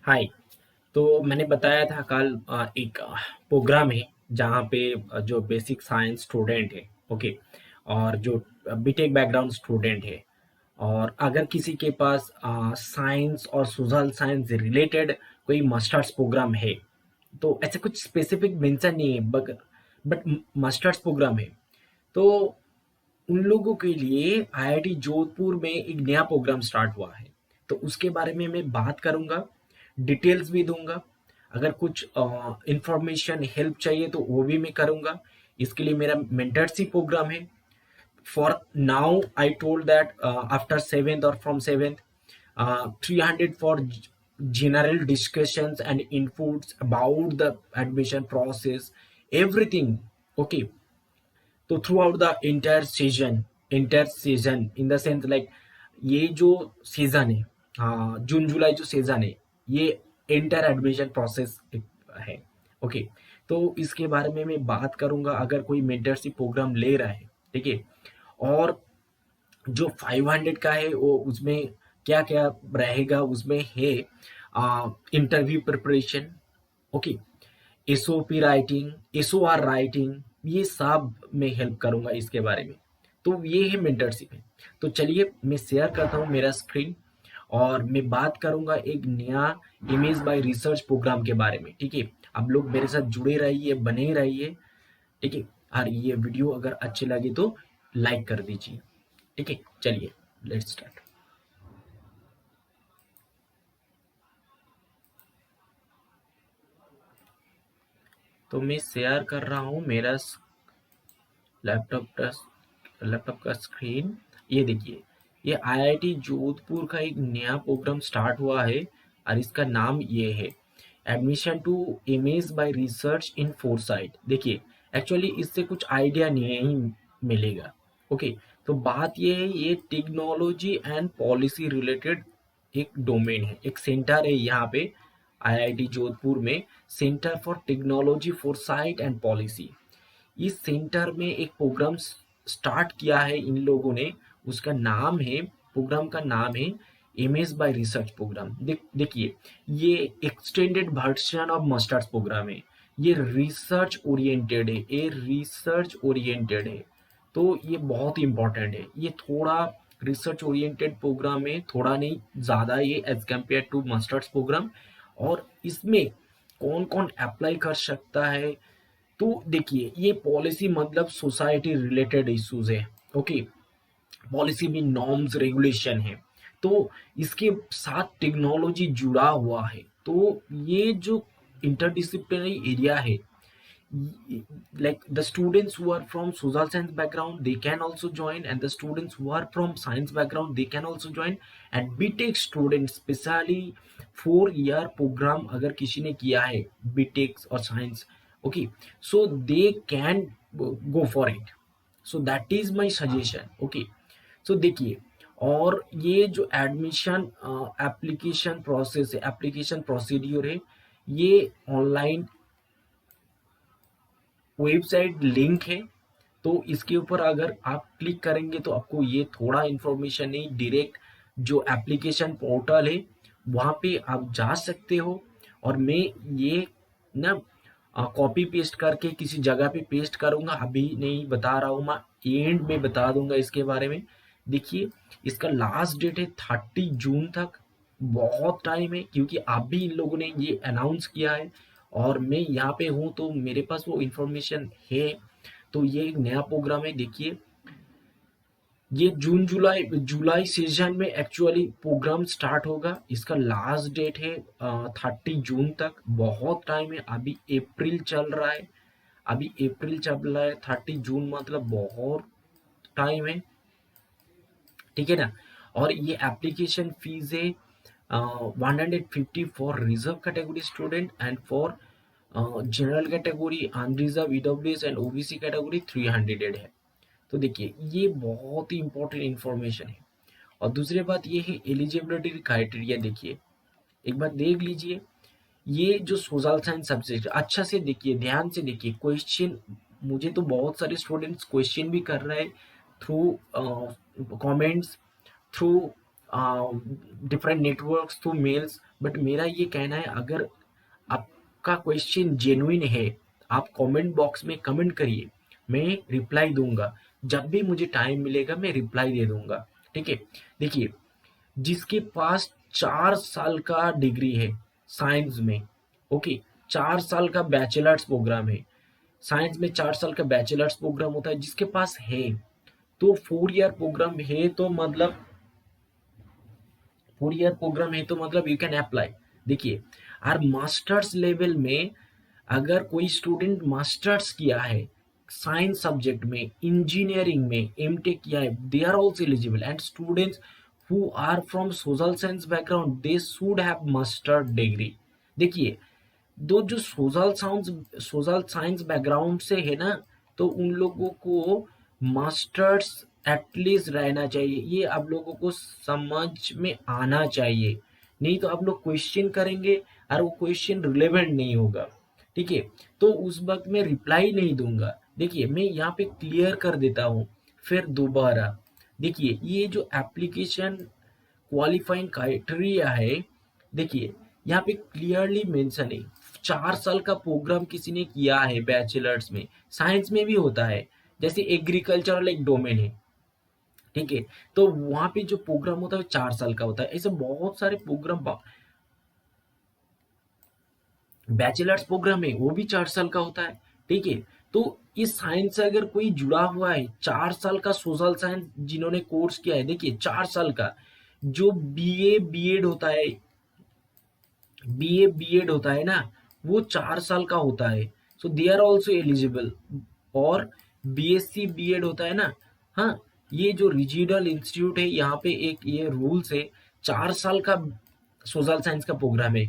हाय। तो मैंने बताया था कल एक प्रोग्राम है जहाँ पे जो बेसिक साइंस स्टूडेंट है, ओके, और जो बीटेक बैकग्राउंड स्टूडेंट है, और अगर किसी के पास साइंस और सोशल साइंस रिलेटेड कोई मास्टर्स प्रोग्राम है, तो ऐसे कुछ स्पेसिफिक मेंशन नहीं है, बट मास्टर्स प्रोग्राम है, तो उन लोगों के लिए आईआईटी जोधपुर में एक नया प्रोग्राम स्टार्ट हुआ है। तो उसके बारे में मैं बात करूंगा, डिटेल्स भी दूंगा। अगर कुछ इंफॉर्मेशन हेल्प चाहिए तो वो भी मैं करूंगा। इसके लिए मेरा मेंटरशिप प्रोग्राम है। For now I told that after seventh और from seventh 300 for general discussions and inputs about the admission process, everything, okay. तो through out the inter season in the sense like ये जो season है, हाँ, जून जुलाई जो season है, ये inter admission process है, ओके। तो इसके बारे में मैं बात करूंगा अगर कोई मेंटरशिप प्रोग्राम ले रहा है, ठीक है। और जो 500 का है वो उसमें क्या क्या रहेगा, उसमें है interview preparation, okay, SOP writing, SOR writing, ये सब मैं हेल्प करूंगा इसके बारे में। तो ये है मेंटरशिप है। तो चलिए मैं शेयर करता हूँ मेरा स्क्रीन, और मैं बात करूंगा एक नया इमेज बाय रिसर्च प्रोग्राम के बारे में, ठीक है। आप लोग मेरे साथ जुड़े रहिए, बने रहिए, ठीक है। और ये वीडियो अगर अच्छी लगी तो लाइक कर दीजिए, ठीक है। चलिए लेट्स स्टार्ट। तो मैं शेयर कर रहा हूँ मेरा लैपटॉप का स्क्रीन। ये देखिए, ये आईआईटी जोधपुर का एक नया प्रोग्राम स्टार्ट हुआ है, और इसका नाम ये है admission to image by research in foresight. देखिए, एक्चुअली इससे कुछ आइडिया नहीं मिलेगा, ओके। तो बात ये है, ये टेक्नोलॉजी एंड पॉलिसी रिलेटेड एक डोमेन है, एक सेंटर है यहाँ पे आईआईटी जोधपुर में, centre for technology foresight and policy. इस सेंटर में एक प्रोग्राम स्टार्ट किया है इन लोगों ने। उसका नाम है, प्रोग्राम का नाम है एमएस बाय रिसर्च प्रोग्राम। देखिए, ये extended version of masters program है। ये रिसर्च ओरिएंटेड है, ये रिसर्च ओरिएंटेड है। तो ये बहुत इंपॉर्टेंट है। ये थोड़ा रिसर्च ओरिएंटेड प्रोग्राम है, थोड़ा नहीं ज्यादा, ये as compare to masters program. और इसमें कौन कौन अप्लाई कर सकता है, तो देखिए, ये पॉलिसी मतलब सोसाइटी रिलेटेड इश्यूज है, ओके। पॉलिसी में नॉर्म्स रेगुलेशन है, तो इसके साथ टेक्नोलॉजी जुड़ा हुआ है। तो ये जो इंटरडिसिप्लिनरी एरिया है, like the students who are from social science background they can also join, and the students who are from science background they can also join, and btech students specially 4 year program अगर किसी ने किया है BTech और science, okay, so they can go for it. So that is my suggestion, okay. So देखिए, और ये जो एडमिशन एप्लीकेशन प्रोसेस है, एप्लीकेशन प्रोसीड्यूर है, ये ऑनलाइन वेबसाइट लिंक है। तो इसके ऊपर अगर आप क्लिक करेंगे तो आपको ये थोड़ा इंफॉर्मेशन नहीं, डायरेक्ट जो एप्लीकेशन पोर्टल है वहाँ पे आप जा सकते हो। और मैं ये ना कॉपी पेस्ट करके किसी जगह पे पेस्ट करूंगा, अभी नहीं बता रहा हूँ, मैं एंड में बता दूंगा इसके बारे में। देखिए, इसका लास्ट डेट है 30 जून तक। बहुत टाइम है, क्योंकि अभी इन लोगों ने ये अनाउंस किया है, और मैं यहाँ पे हूँ तो मेरे पास वो इंफॉर्मेशन है। तो ये एक नया प्रोग्राम है। देखिए, ये जून जुलाई जुलाई सीजन में एक्चुअली प्रोग्राम स्टार्ट होगा। इसका लास्ट डेट है 30 जून तक। बहुत टाइम है, अभी अप्रैल चल रहा है, अभी अप्रैल चल रहा है, 30 जून मतलब बहुत टाइम है, ठीक है ना। और ये एप्लीकेशन फीस है 150 for reserve category student, and for general category, unreserved, EWS and OBC category 300 है। तो देखिए, ये बहुत ही इंपॉर्टेंट इंफॉर्मेशन है। और दूसरी बात ये है एलिजिबिलिटी क्राइटेरिया। देखिए, एक बार देख लीजिए, ये जो सोशल साइंस सब्जेक्ट, अच्छा से देखिए, ध्यान से देखिए क्वेश्चन। मुझे तो बहुत सारे स्टूडेंट्स क्वेश्चन भी कर रहे हैं through comments, through different networks through mails. But मेरा ये कहना है, अगर आपका क्वेश्चन जेन्युइन है, आप कमेंट बॉक्स में कमेंट करिए, मैं रिप्लाई दूंगा। जब भी मुझे टाइम मिलेगा मैं रिप्लाई दे दूंगा, ठीक है। देखिए, जिसके पास 4 साल का डिग्री है साइंस में, ओके, 4 साल का बैचलर्स प्रोग्राम है साइंस में, 4 साल का बैचलर्स प्रोग्राम होता है जिसके पास है, तो 4 ईयर प्रोग्राम है, तो मतलब 4 ईयर प्रोग्राम है तो मतलब यू कैन अप्लाई। देखिए, और मास्टर्स लेवल में अगर कोई स्टूडेंट मास्टर्स किया है साइंस सब्जेक्ट में, इंजीनियरिंग में एमटेक किया है, they are also eligible. And students who are from social science background, they should have master degree. देखिए, दो जो सोशल साइंस बैकग्राउंड से है ना, तो उन लोगों को मास्टर्स एटलीस्ट रहना चाहिए, ये आप लोगों को समझ में आना चाहिए। नहीं तो आप लोग क्वेश्चन करेंगे और वो क्वेश्चन रिलेवेंट नहीं होगा, ठीक है। तो उस वक्त मैं रिप्लाई नहीं दूंगा। देखिए, मैं यहाँ पे क्लियर कर देता हूँ फिर दोबारा। देखिए, ये जो एप्लीकेशन क्वालिफाइंग क्राइटेरिया है, देखिए यहाँ पे क्लियरली मेंशन है, 4 साल का प्रोग्राम किसी ने किया है बैचलर्स में, साइंस में भी होता है, जैसे एग्रीकल्चरल एक डोमेन है, ठीक है। तो वहां पे जो प्रोग्राम होता है वो 4 साल का होता है। ऐसे बहुत सारे प्रोग्राम बैचलर्स प्रोग्राम है वो भी 4 साल का होता है, ठीक है। तो इस साइंस से अगर कोई जुड़ा हुआ है, 4 साल का सोशल साइंस जिन्होंने कोर्स किया है, देखिए 4 साल का जो बीए बीएड होता है, बीए बीएड होता है ना, वो 4 साल का होता है, सो दे आर ऑल्सो एलिजिबल। और बीएससी बीएड होता है ना, हाँ, ये जो रीजनल इंस्टीट्यूट है यहाँ पे एक ये रूल्स है, 4 साल का सोशल साइंस का प्रोग्राम है,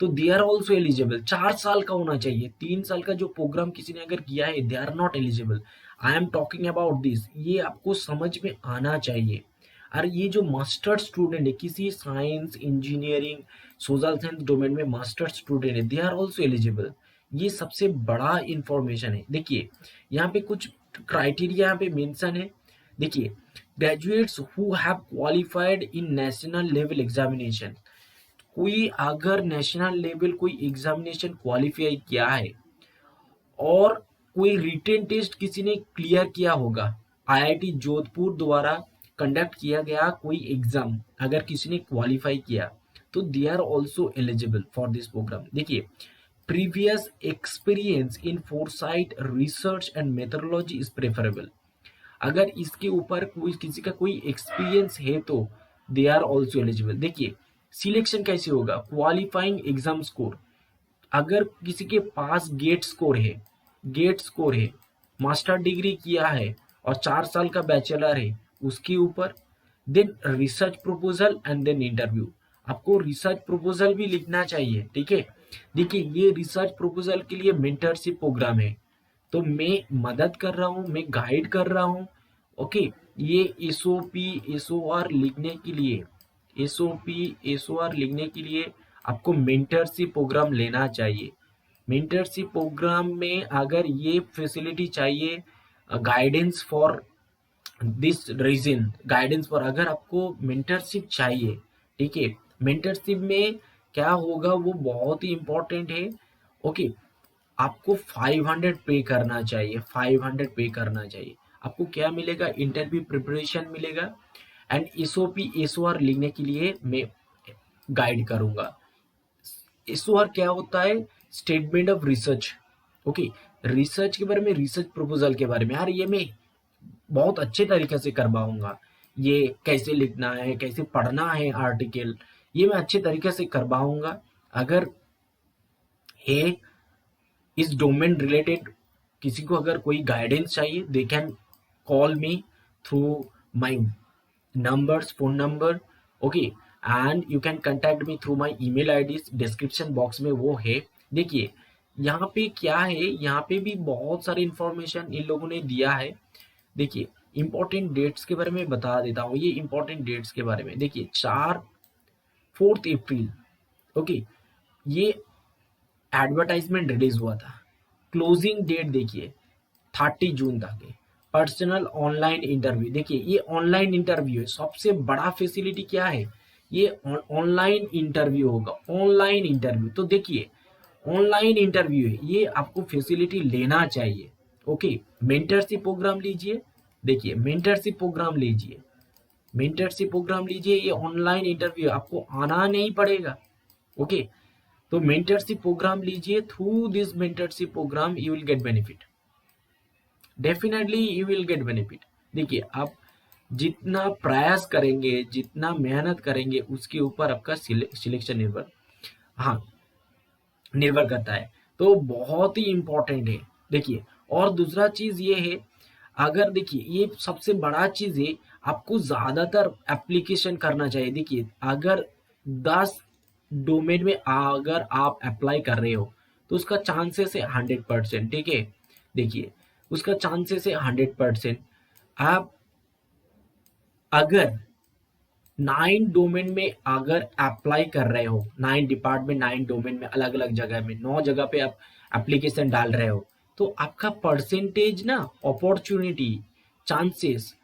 तो दे आर ऑल्सो एलिजिबल। 4 साल का होना चाहिए, 3 साल का जो प्रोग्राम किसी ने अगर किया है, they are not eligible. I am talking about this, ये आपको समझ में आना चाहिए। और ये जो मास्टर स्टूडेंट है किसी science engineering social science domain में, मास्टर स्टूडेंट है, दे आर ऑल्सो एलिजिबल। ये सबसे बड़ा इंफॉर्मेशन है। देखिए, यहाँ पे कुछ क्राइटेरिया यहाँ पे मेंशन है। देखिए, graduates who have qualified in national level examination, कोई अगर नेशनल लेवल कोई एग्जामिनेशन क्वालिफाई किया है और कोई रिटेन टेस्ट किसी ने क्लियर किया होगा, आईआईटी जोधपुर द्वारा कंडक्ट किया गया कोई एग्जाम अगर किसी ने क्वालिफाई किया, तो they are also eligible for this programme. देखिए, previous experience in foresight research and methodology is preferable, अगर इसके ऊपर कोई किसी का कोई एक्सपीरियंस है तो दे आर ऑल्सो एलिजिबल। देखिए, सिलेक्शन कैसे होगा, क्वालिफाइंग एग्जाम स्कोर, अगर किसी के पास गेट स्कोर है, मास्टर डिग्री किया है और 4 साल का बैचलर है, उसके ऊपर then research proposal and then interview. आपको रिसर्च प्रपोजल भी लिखना चाहिए, ठीक है। देखिए, ये रिसर्च प्रपोजल के लिए मेंटरशिप प्रोग्राम है, तो मैं मदद कर रहा हूँ, मैं गाइड कर रहा हूँ, ओके। ये एसओपी एसओआर लिखने के लिए आपको मेंटरशिप प्रोग्राम लेना चाहिए। मेंटरशिप प्रोग्राम में अगर ये फैसिलिटी चाहिए, guidance for this reason, guidance for, अगर आपको मेंटरशिप चाहिए, ठीक है, मेंटरशिप में क्या होगा वो बहुत ही इंपॉर्टेंट है, ओके। आपको 500 पे करना चाहिए, 500 पे करना चाहिए। आपको क्या मिलेगा, इंटरव्यू प्रिपरेशन मिलेगा एंड एसओपी एसओआर लिखने के लिए मैं गाइड करूंगा। एसओआर क्या होता है, statement of research, okay. Research के बारे में, रिसर्च प्रपोजल के बारे में, यार ये मैं बहुत अच्छे तरीके से करवाऊंगा। ये कैसे लिखना है, कैसे पढ़ना है आर्टिकल, ये मैं अच्छे तरीके से करवाऊंगा। अगर है इस डोमेन रिलेटेड किसी को अगर कोई गाइडेंस चाहिए, they can call me through my numbers, phone number, okay, and you can contact me through my email IDs, description box में वो है। देखिए, यहाँ पे क्या है, यहाँ पे भी बहुत सारे इंफॉर्मेशन इन लोगों ने दिया है। देखिए, इंपॉर्टेंट डेट्स के बारे में बता देता हूँ, ये इंपॉर्टेंट डेट्स के बारे में। देखिए, 4 अप्रैल, ओके, ये एडवर्टाइजमेंट रिलीज हुआ था। क्लोजिंग डेट देखिए 30 जून तक है। Personal online interview. देखिए ये ऑनलाइन इंटरव्यू है, सबसे बड़ा फैसिलिटी क्या है, ये ऑनलाइन इंटरव्यू होगा, ऑनलाइन इंटरव्यू। तो देखिए ऑनलाइन इंटरव्यू है, ये आपको फैसिलिटी लेना चाहिए। ओके, मेंटरशिप प्रोग्राम लीजिए, देखिए मेंटरशिप प्रोग्राम लीजिए, मेंटरशिप प्रोग्राम लीजिए, ये ऑनलाइन इंटरव्यू आपको आना नहीं पड़ेगा। ओके, तो मेंटरशिप प्रोग्राम लीजिए, through this mentorship program you will get benefit, definitely you will get benefit. देखिए आप जितना प्रयास करेंगे, जितना मेहनत करेंगे, उसके ऊपर आपका सिलेक्शन हाँ निर्भर करता है। तो बहुत ही इंपॉर्टेंट है। देखिए और दूसरा चीज ये है, अगर देखिए ये सबसे बड़ा चीज है, आपको ज्यादातर एप्लीकेशन करना चाहिए। देखिए अगर 10 डोमेन में अगर आप अप्लाई कर रहे हो तो उसका चांसेस है 100%। ठीक है, देखिए उसका चांसेस है 100%। आप अगर 9 डोमेन में अगर अप्लाई कर रहे हो, 9 डिपार्टमेंट 9 डोमेन में अलग अलग जगह में 9 जगह पे आप एप्लीकेशन डाल रहे हो, तो आपका परसेंटेज ना, अपॉर्चुनिटी, चांसेस,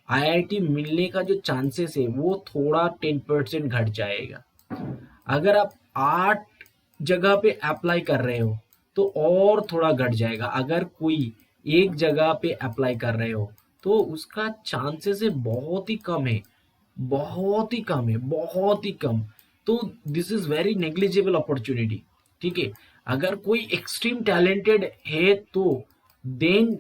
आईआईटी मिलने का जो चांसेस है वो थोड़ा 10% घट जाएगा। अगर आप 8 जगह पे अप्लाई कर रहे हो तो और थोड़ा घट जाएगा। अगर कोई एक जगह पे अप्लाई कर रहे हो तो उसका चांसेस है बहुत ही कम है, बहुत ही कम है, बहुत ही कम। तो this is very negligible opportunity. ठीक है, अगर कोई एक्सट्रीम टैलेंटेड है तो then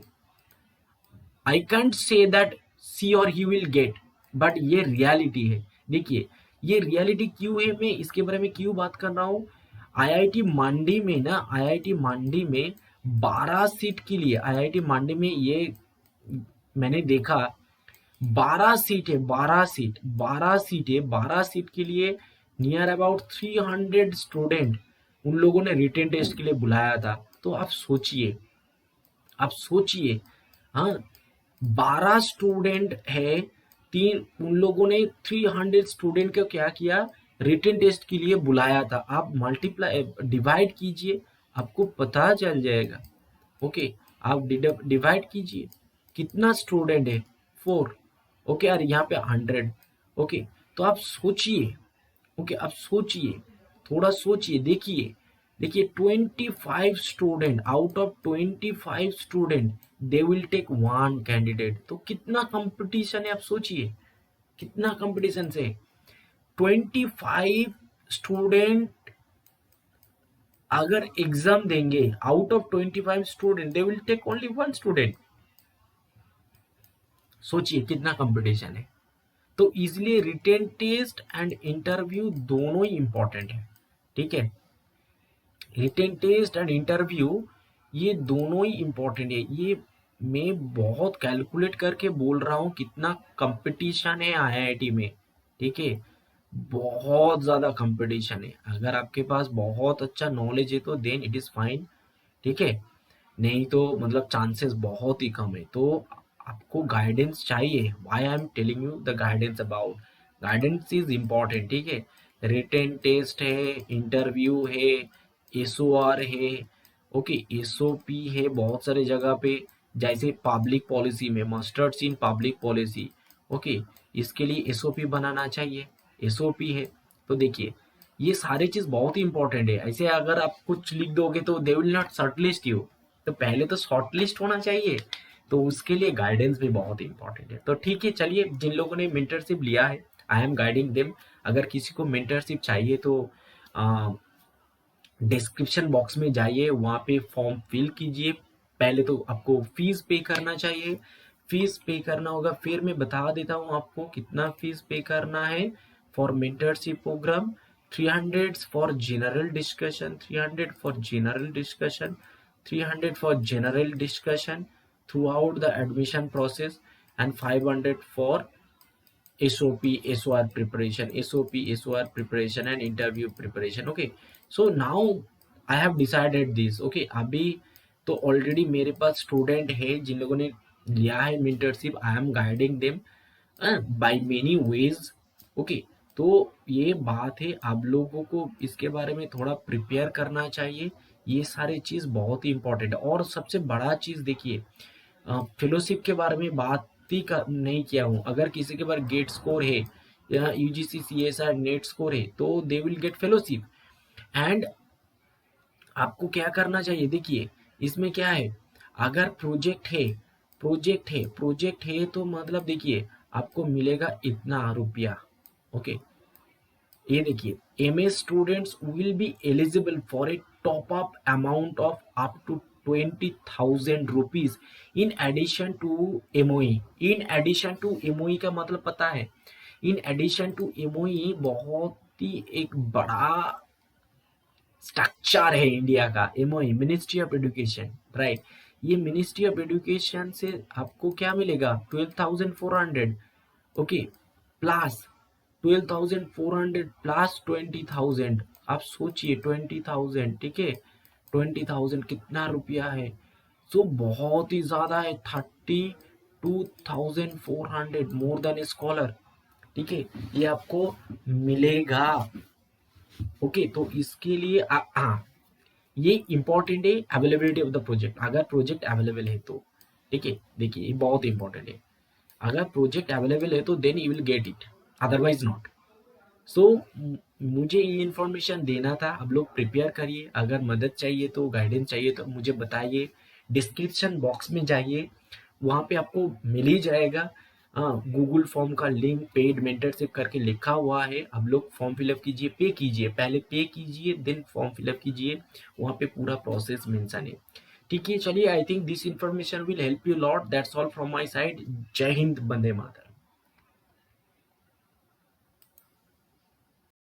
I can't say that see और ही विल गेट, बट ये रियलिटी है। देखिए ये रियलिटी क्यों है, मैं इसके बारे में क्यों बात कर रहा हूँ। आईआईटी मांडी में ना, आईआईटी मांडी में 12 सीट के लिए, आईआईटी मांडी में ये मैंने देखा 12 सीट है, 12 सीट, 12 सीट है, 12 सीट के लिए नियर अबाउट 300 स्टूडेंट उन लोगों ने रिटेन टेस्ट के लिए बुलाया था। तो आप सोचिए, आप सोचिए, हाँ 12 स्टूडेंट है, तीन उन लोगों ने 300 स्टूडेंट को क्या किया, रिटेन टेस्ट के लिए बुलाया था। आप मल्टीप्लाई डिवाइड कीजिए, आपको पता चल जाएगा। ओके, आप डिवाइड कीजिए, कितना स्टूडेंट है, 4। ओके, और यहाँ पे 100। ओके, तो आप सोचिए, ओके आप सोचिए, थोड़ा सोचिए, देखिए, देखिए 25 student, out of 25 student they will take one candidate. तो कितना कंपटीशन है, आप सोचिए कितना कंपटीशन से 25 स्टूडेंट अगर एग्जाम देंगे, out of 25 student they will take only one student. सोचिए कितना कंपटीशन है। तो इसलिए रिटेन टेस्ट एंड इंटरव्यू दोनों ही इंपॉर्टेंट है। ठीक है, रिटेन टेस्ट एंड इंटरव्यू ये दोनों ही इंपॉर्टेंट है। ये मैं बहुत कैलकुलेट करके बोल रहा हूँ कितना कंपटीशन है आईआईटी में। ठीक है, बहुत ज्यादा कंपटीशन है। अगर आपके पास बहुत अच्छा नॉलेज है तो देन इट इज फाइन। ठीक है, नहीं तो मतलब चांसेस बहुत ही कम है। तो आपको गाइडेंस चाहिए, why I am telling you the guidance about, guidance is important. ठीक है, रिटेन टेस्ट है, इंटरव्यू है, एसओआर है, ओके एसओपी है बहुत सारे जगह पे, जैसे पब्लिक पॉलिसी में mustards in public policy. Okay, इसके लिए एसओपी बनाना चाहिए, एसओपी है। तो देखिए ये सारी चीज बहुत ही इंपॉर्टेंट है। ऐसे अगर आप कुछ लिख दोगे तो they will not shortlist you, तो पहले तो शॉर्टलिस्ट होना चाहिए। तो उसके लिए गाइडेंस भी बहुत इंपॉर्टेंट है। तो ठीक है, चलिए जिन लोगों ने मेंटरशिप लिया है आई एम गाइडिंग देम। अगर किसी को मेंटरशिप चाहिए तो डिस्क्रिप्शन बॉक्स में जाइए, वहाँ पे फॉर्म फिल कीजिए। पहले तो आपको फीस पे करना चाहिए, फीस पे करना होगा। फिर मैं बता देता हूँ आपको कितना फीस पे करना है for mentorship program. 300 for general discussion, 300 for general discussion, 300 for general discussion throughout the admission process, and 500 for SOP, SOR preparation, SOP, SOR preparation and interview preparation. Okay, so now I have decided this. Okay, अभी तो already मेरे पास student है जिन लोगों ने लिया है mentorship, I am guiding them by many ways. Okay, तो ये बात है, आप लोगों को इसके बारे में थोड़ा प्रिपेयर करना चाहिए। ये सारी चीज बहुत ही इंपॉर्टेंट है। और सबसे बड़ा चीज देखिए, फेलोशिप के बारे में बात ही नहीं किया हूँ। अगर किसी के पास गेट स्कोर है या यूजीसी सीएसआर नेट स्कोर है तो they will get fellowship. And आपको क्या करना चाहिए, देखिए इसमें क्या है, अगर प्रोजेक्ट है तो मतलब देखिए आपको मिलेगा इतना रुपया। ओके, ये देखिए, MA students will be eligible for a top up amount of up to 20,000 rupees in addition to MOE. In addition to MOE का मतलब पता है, इन एडिशन टू एमओई बहुत ही एक बड़ा स्ट्रक्चर है इंडिया का। MoE ministry of education, right. ये मिनिस्ट्री ऑफ एजुकेशन से आपको क्या मिलेगा, 12,400। Okay, plus 12,400 plus 20,000। आप सोचिए 20,000, ठीक है, 20,000 कितना रुपया है। सो बहुत ही ज्यादा है, 32,400, मोर देन ए स्कॉलर। ठीक है, ये आपको मिलेगा। ओके, तो इसके लिए हाँ, ये इंपॉर्टेंट है, अवेलेबिलिटी ऑफ द प्रोजेक्ट। अगर प्रोजेक्ट अवेलेबल है तो, ठीक है, देखिए ये बहुत इंपॉर्टेंट है। अगर प्रोजेक्ट अवेलेबल है तो then you will get it, otherwise not. So मुझे ये इन्फॉर्मेशन देना था। अब लोग प्रिपेयर करिए, अगर मदद चाहिए तो, गाइडेंस चाहिए तो मुझे बताइए। डिस्क्रिप्शन बॉक्स में जाइए, वहाँ पे आपको मिल ही जाएगा। गूगल फॉर्म का लिंक, पेड मेंटरशिप करके लिखा हुआ है। अब लोग फॉर्म फिलअप कीजिए, पे कीजिए, पहले पे कीजिए देन फॉर्म फिलअप कीजिए, वहाँ पे पूरा प्रोसेस मेंशन है। ठीक है, चलिए, I think this information will help you lot. That's all from my side. जय हिंद, वंदे मातरम।